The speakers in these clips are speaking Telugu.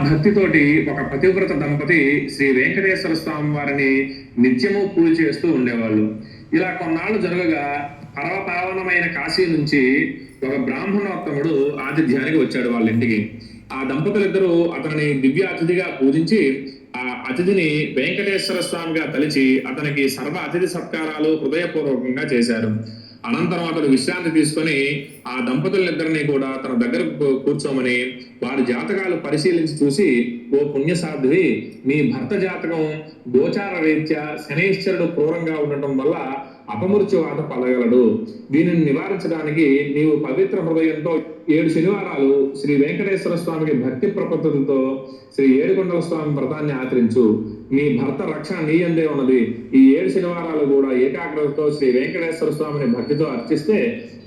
భక్తితోటి ఒక పతివ్రత దంపతి శ్రీ వెంకటేశ్వర స్వామి వారిని నిత్యము పూజ చేస్తూ ఉండేవాళ్ళు. ఇలా కొన్నాళ్ళు జరగగా పరమపావనమైన కాశీ నుంచి ఒక బ్రాహ్మణోత్తముడు ఆతిథ్యానికి వచ్చాడు వాళ్ళ ఇంటికి. ఆ దంపతులిద్దరూ అతనిని దివ్య అతిథిగా పూజించి ఆ అతిథిని వెంకటేశ్వర స్వామిగా తలిచి అతనికి సర్వ అతిథి సత్కారాలు హృదయపూర్వకంగా చేశారు. అనంతరం అతడు విశ్రాంతి తీసుకొని ఆ దంపతులిద్దరినీ కూడా తన దగ్గరకు కూర్చోమని వారి జాతకాలు పరిశీలించి చూసి, ఓ పుణ్యసాధ్వి, మీ భర్త జాతకం గోచార రీత్యా శనైశ్వరుడు క్రూరంగా ఉండటం వల్ల అపమృత్యువాత పలగలడు. దీనిని నివారించడానికి నీవు పవిత్ర హృదయంతో 7 శనివారాలు శ్రీ వెంకటేశ్వర స్వామికి భక్తి ప్రపత్తులతో శ్రీ ఏడుకొండల స్వామి వ్రతాన్ని ఆచరించు. మీ భర్త రక్షణ నీ అందే ఉన్నది. ఈ 7 శనివారాలు కూడా ఏకాగ్రతతో శ్రీ వెంకటేశ్వర స్వామిని భక్తితో అర్చిస్తే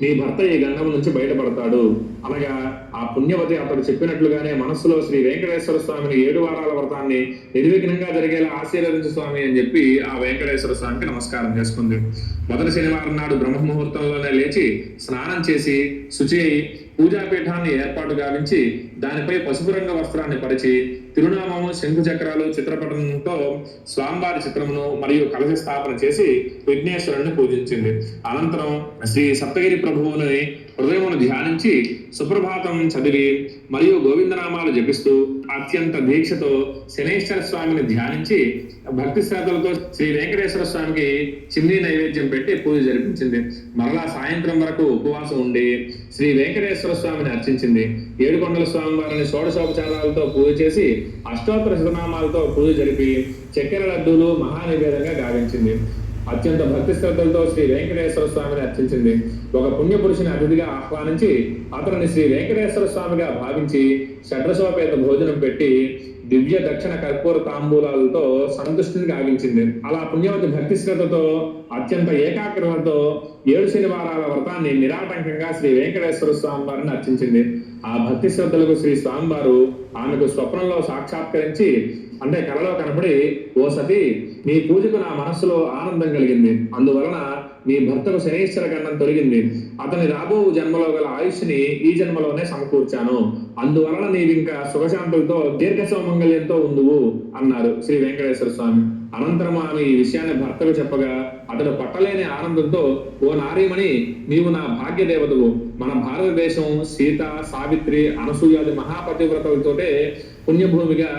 నీ భర్త ఈ గండం నుంచి బయటపడతాడు. అనగా ఆ పుణ్యవతి అతడు చెప్పినట్లుగానే మనస్సులో శ్రీ వెంకటేశ్వర స్వామిని 7 వారాల వ్రతాన్ని నిర్విఘ్నంగా జరిగేలా ఆశీర్వదించు స్వామి అని చెప్పి ఆ వెంకటేశ్వర స్వామికి నమస్కారం చేసుకుంది. మొదటి శనివారం నాడు బ్రహ్మ ముహూర్తంలోనే లేచి స్నానం చేసి శుచి అయి పూజాపీఠాన్ని ఏర్పాటు గావించి దానిపై పసుపు రంగు వస్త్రాన్ని పరిచి తిరునామము, శంకు చక్రాలు, చిత్రపటంతో స్వామివారి చిత్రమును మరియు కలశ స్థాపన చేసి విఘ్నేశ్వరుని పూజించింది. అనంతరం శ్రీ సప్తగిరి ప్రభువుని హృదయమును ధ్యానించి సుప్రభాతం చదివి మరియు గోవిందనామాలు జపిస్తూ అత్యంత దీక్షతో శనైశ్వర స్వామిని ధ్యానించి భక్తి శ్రద్ధలతో శ్రీ వెంకటేశ్వర స్వామికి చిన్ని నైవేద్యం పెట్టి పూజ జరిపించింది. మరలా సాయంత్రం వరకు ఉపవాసం ఉండి శ్రీ వెంకటేశ్వర స్వామిని అర్చించింది. ఏడుకొండల స్వామి వారిని షోడశోపచారాలతో పూజ చేసి అష్టోత్తర శతనామాలతో పూజ జరిపి చక్కెర లడ్డూలు మహానివేదంగా గావించింది. అత్యంత భక్తి శ్రద్ధలతో శ్రీ వెంకటేశ్వర స్వామిని అర్చించింది. ఒక పుణ్యపురుషుని అతిథిగా ఆహ్వానించి అతనిని శ్రీ వెంకటేశ్వర స్వామిగా భావించి షడ్రసోపేత భోజనం పెట్టి దివ్య దక్షిణ కర్పూర తాంబూలాలతో సంతుష్టిని గావించింది. అలా పుణ్యవతి భక్తి శ్రద్ధతో అత్యంత ఏకాగ్రతతో 7 శనివారాల వ్రతాన్ని నిరాటంకంగా శ్రీ వెంకటేశ్వర స్వామి వారిని అర్చించింది. ఆ భక్తి శ్రద్ధలకు శ్రీ స్వామివారు ఆమెకు స్వప్నంలో సాక్షాత్కరించి, అంటే కలలో కనపడి, ఓ సతీ, నీ పూజకు నా మనస్సులో ఆనందం కలిగింది. అందువలన నీ భర్తకు శనైశ్వర గండం తొలగింది. అతని రాబో జన్మలో గల ఆయుష్ని ఈ జన్మలోనే సమకూర్చాను. అందువలన నీవింకా సుఖశాంతులతో దీర్ఘ సౌమంగళ్యంతో ఉందువు అన్నారు శ్రీ వెంకటేశ్వర స్వామి. అనంతరం ఆమె ఈ విషయాన్ని భర్తకు చెప్పగా అతడు పట్టలేని ఆనందంతో, ఓ నారీమణి, నీవు నా భాగ్య దేవతవు. మన భారతదేశం సీత, సావిత్రి, అనసూయాది మహాపతివ్రతలతోటే పుణ్యభూమిగా